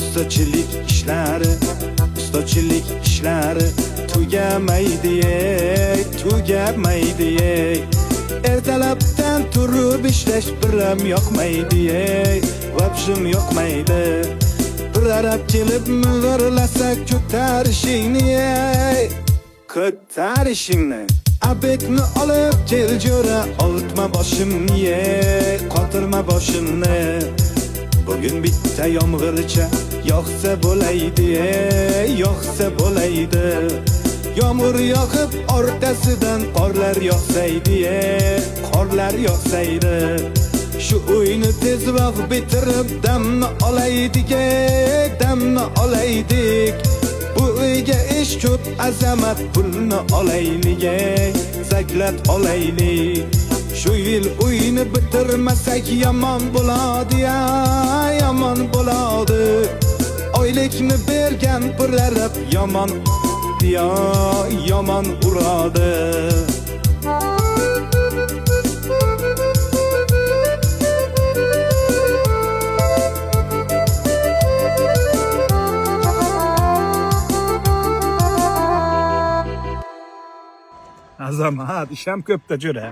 ustachilik ishlari tugamaydi. Ertalabdan turib ishlash biram yoqmaydi, vobshim yoqmaydi. Bir arab kelib mizirlasa ko'tarishingni. Abetni olib kel jo'ra, oltma boshimni, qotirma boshimni. Bugün bitta yomg'ircha yoqsa bo'laydi. Yomg'ir yoqib orqasidan qorlar yoqsaydi. Shu uyni tezroq bitirib damni olaydik. Bu uyga ish ko'p, azamat pulni olaylik, zaklat olaylik. Shu yil uyni bitirmasak yomon bo'ladi, yomon bo'ladi. Oylikni bergan pullarib yomon uradi. Azamat, isham ko'pda jo'ra.